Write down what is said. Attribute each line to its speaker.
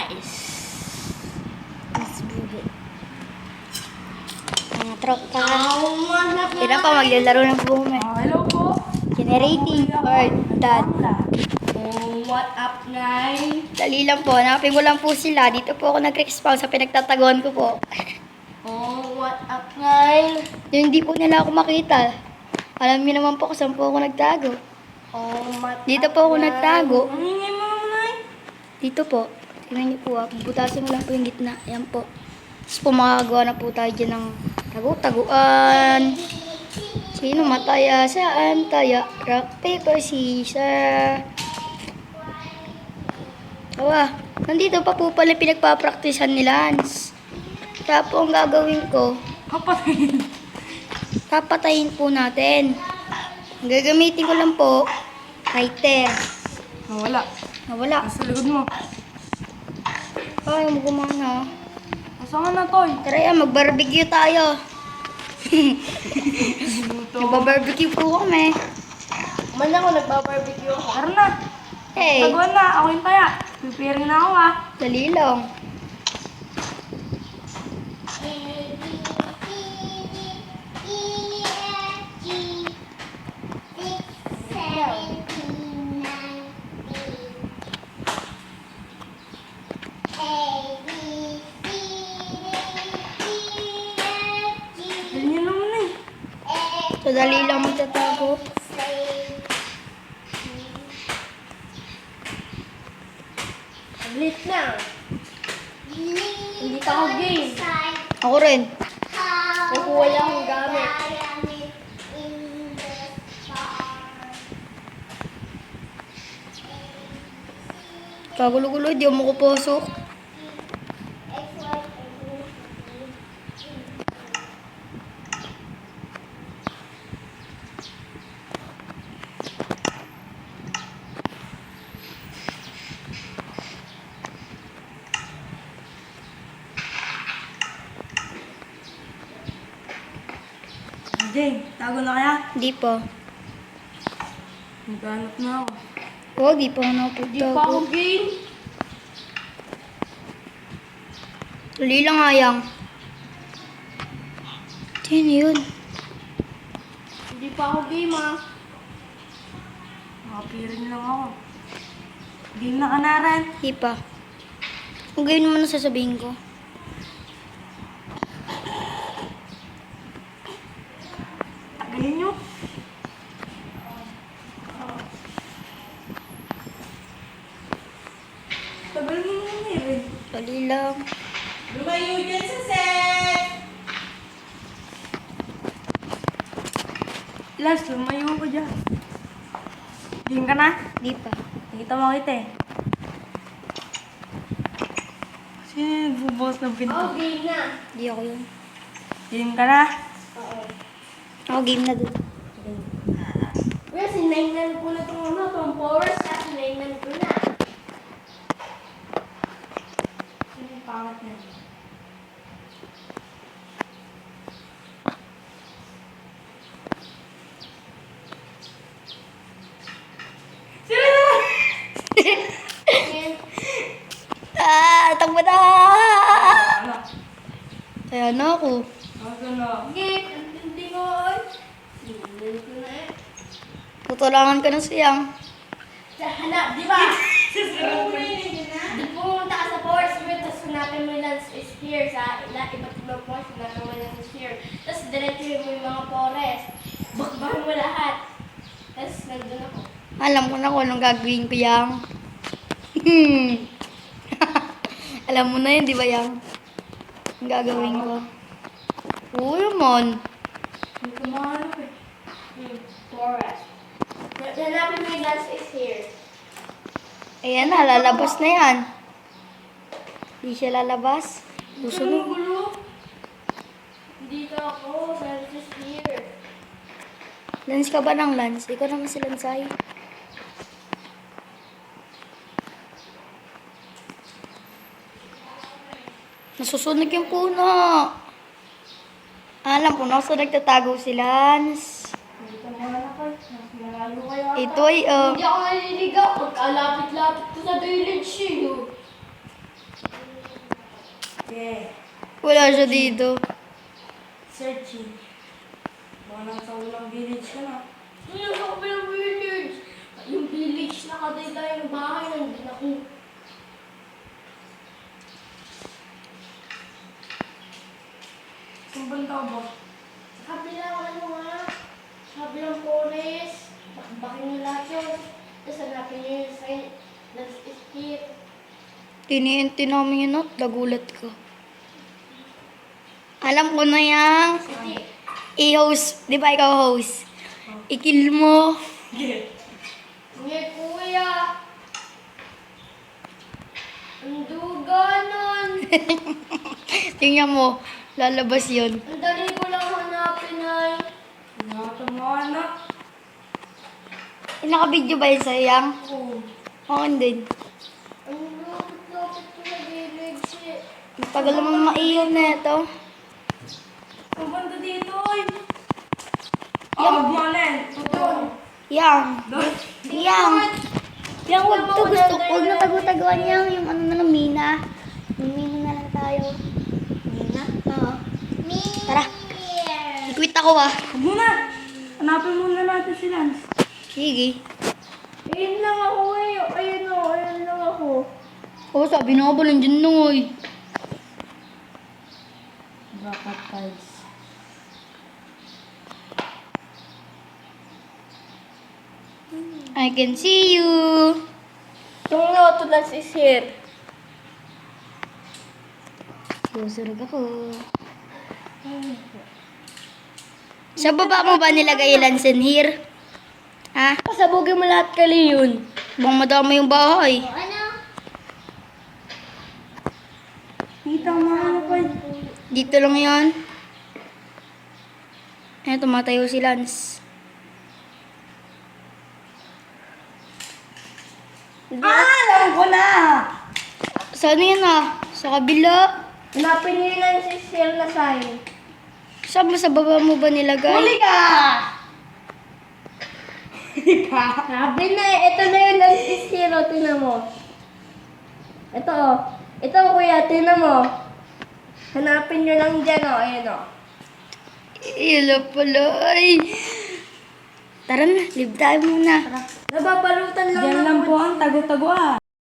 Speaker 1: guys.
Speaker 2: Mas bubo. Mga tropa.
Speaker 1: Manap
Speaker 2: Tira pa, maglalaro ng bume.
Speaker 1: Hello po.
Speaker 2: Generating or dad.
Speaker 1: What up, guys?
Speaker 2: Dali lang po, hanapin ko lang po sila. Dito po ako nag-respawn sa pinagtataguan ko po.
Speaker 1: What up, guys?
Speaker 2: Yung hindi po nila ako makita. Alam niyo naman po kung saan po ako nagtago.
Speaker 1: What
Speaker 2: Dito
Speaker 1: up,
Speaker 2: po ako
Speaker 1: guys?
Speaker 2: nagtago.
Speaker 1: Ang ingay mo naman,
Speaker 2: Dito po. Tingnan niyo po ah. Butasin mo lang po yung gitna. Ayan po. Tapos po makakagawa na po tayo dyan ng tagu-taguan. Sino mataya? Saan taya? Rock, paper, scissors. Awa, nandito pa po pala pinagpapraktisan ni Lance. Kaya po ang gagawin ko,
Speaker 1: Kapatid.
Speaker 2: papatayin po natin. Ang gagamitin ko lang po, lighter.
Speaker 1: Wala.
Speaker 2: Nawala.
Speaker 1: Nasa likod mo.
Speaker 2: Ay, gumana.
Speaker 1: Nasaan na, Toy?
Speaker 2: Tara yan, mag-barbecue tayo.
Speaker 1: Luto.
Speaker 2: Nagba-barbecue po kami.
Speaker 1: Man ako, nagbabarbecue ako. Tara na.
Speaker 2: Hey,
Speaker 1: Taguan na. Ako yung taya. Preparing na ako, ah.
Speaker 2: dali lang.
Speaker 1: Ganyan naman eh.
Speaker 2: So, dali lang magtatago.
Speaker 1: Lit na. Hindi pa ako game.
Speaker 2: Ako rin.
Speaker 1: Kukuha lang akong gamit.
Speaker 2: Kagulo-gulo, di ako makapasok.
Speaker 1: Jane, tago na kaya?
Speaker 2: Di pa.
Speaker 1: Maghanap na ako.
Speaker 2: Huwag, di pa ako
Speaker 1: Hindi pa ako
Speaker 2: nakapagtago.
Speaker 1: game.
Speaker 2: Dali lang, Ayang. Sino yun?
Speaker 1: Hindi pa ako game, ah. Nakapirin lang ako. Game na ka na, Ren.
Speaker 2: Di pa. Kung ganyan naman ang sasabihin ko.
Speaker 1: Tagalin nyo. Tagalin mo naman eh, Ren.
Speaker 2: Dali lang.
Speaker 1: Lumayo dyan sa set! Last, lumayo ko dyan. Game ka na?
Speaker 2: Di pa.
Speaker 1: Nakita mo kita eh. Sino yung nagbubukas ng pinto?
Speaker 3: game na.
Speaker 2: Di ako yun.
Speaker 1: Game ka na?
Speaker 2: Ako game na dun.
Speaker 3: Well, sinainan ko na itong powers at sinainan ko na.
Speaker 1: Sino yung pangat na? Sino na?
Speaker 2: Takbo na!
Speaker 1: Ano?
Speaker 2: Kaya na ako.
Speaker 1: Ako na.
Speaker 3: Game, hindi ko. Sinainan ko na eh.
Speaker 2: Tutulangan ka ng siyang.
Speaker 3: Sa hanap, di ba? Di pumunta ka sa powers mo, tapos hanapin mo yung Lance is here. Sa iba't ibang powers, hanapin mo yung Lance is here. Tapos diretso mo yung mga forest. Bakbahin mo lahat. Tapos nandun ako.
Speaker 2: Alam ko na kung anong gagawin ko, Yang. Alam mo na yun, di ba, Yang? Ang gagawin ko. Oo, naman.
Speaker 1: Hindi ko mahanap eh.
Speaker 3: Forest. Hanapin mo yung Lance is here.
Speaker 2: Ayan na, lalabas na yan. Hindi siya lalabas. Susunod.
Speaker 3: Gulo. Dito ako, Lance is here.
Speaker 2: Lance ka ba ng Lance? Ikaw naman si Lansay. Nasusunog yung puno. Alam ko na kung saan nagtatago si Lance.
Speaker 1: Hindi ko mahanap eh. Mas malayo kayo.
Speaker 2: Ito ay,
Speaker 3: Hindi ako naliligaw. Pagkalapit-lapit ko sa village eh.
Speaker 2: Wala siya dito.
Speaker 1: Searching. Baka nasa unang village ka na.
Speaker 3: Yung sa kabilang village. Yung village na katay tayo ng bahay, nandun ako.
Speaker 1: Saan banda ka ba?
Speaker 3: Sa kabilang ano nga, sa kabilang forest, bakbakin nyo lahat yun. Tapos hanapin nyo yung sign, that's it.
Speaker 2: Tiniinti namin yun at nagulat ka. Alam ko na yang
Speaker 3: Sige.
Speaker 2: i-host. Di ba ikaw host? I-kill mo.
Speaker 3: Ngayon kuya. Ang duganon.
Speaker 2: Tingnan mo, lalabas yun.
Speaker 3: Ang dali ko lang hanapin ay.
Speaker 1: Nakatamaan na.
Speaker 2: Nakabidyo ba yun sa'yo, Yang?
Speaker 1: Oo.
Speaker 2: Oo, din.
Speaker 3: Ang lupit-lupit ko sa village eh.
Speaker 2: Ang tagal naman maiyon na ito.
Speaker 1: Saan banda dito, oy? Agmanen. Totoo.
Speaker 2: Yang.
Speaker 1: Doon.
Speaker 2: Yang. Yang, wag to. Huwag na tagu-taguan yang. Yung ano na lang, Mina. Yung Mina na lang tayo. Mina? Oo. Tara. I-quit ako ah.
Speaker 1: Huwag muna. Hanapin muna natin si Lance.
Speaker 2: Sige.
Speaker 3: Ayun lang ako eh. Ayun o, ayun lang ako.
Speaker 2: Oo, sabi na nga ba, nandiyan na nga eh.
Speaker 1: Baka tiles.
Speaker 2: I can see you.
Speaker 3: Yung Lotulas is here.
Speaker 2: Susurog ako. Sa baba mo ba nilagay yung Lance in here? Ha?
Speaker 3: Pasabugin mo lahat kali yun.
Speaker 2: Bang madama yung bahay.
Speaker 3: Ano?
Speaker 1: Kita mo ano pa yun?
Speaker 2: Dito lang yan. Ayan, tumatayo si Lance.
Speaker 1: Alam ko na!
Speaker 2: Saan yan ah? Sa kabila?
Speaker 3: Hanapin niyo lang si Sir na sign.
Speaker 2: Saan ba sa baba mo ba nilagay?
Speaker 1: Huli ka!
Speaker 3: Sabi na eh, ito na yung lang si Zero, tinan mo. Ito oh. Ito kuya, tinan mo. Hanapin nyo lang dyan oh, ayun oh.
Speaker 2: Ila pala ay. Tara na, live tayo muna.
Speaker 3: Nababalutan lang
Speaker 1: Diyan lang po ang tago-tago ah.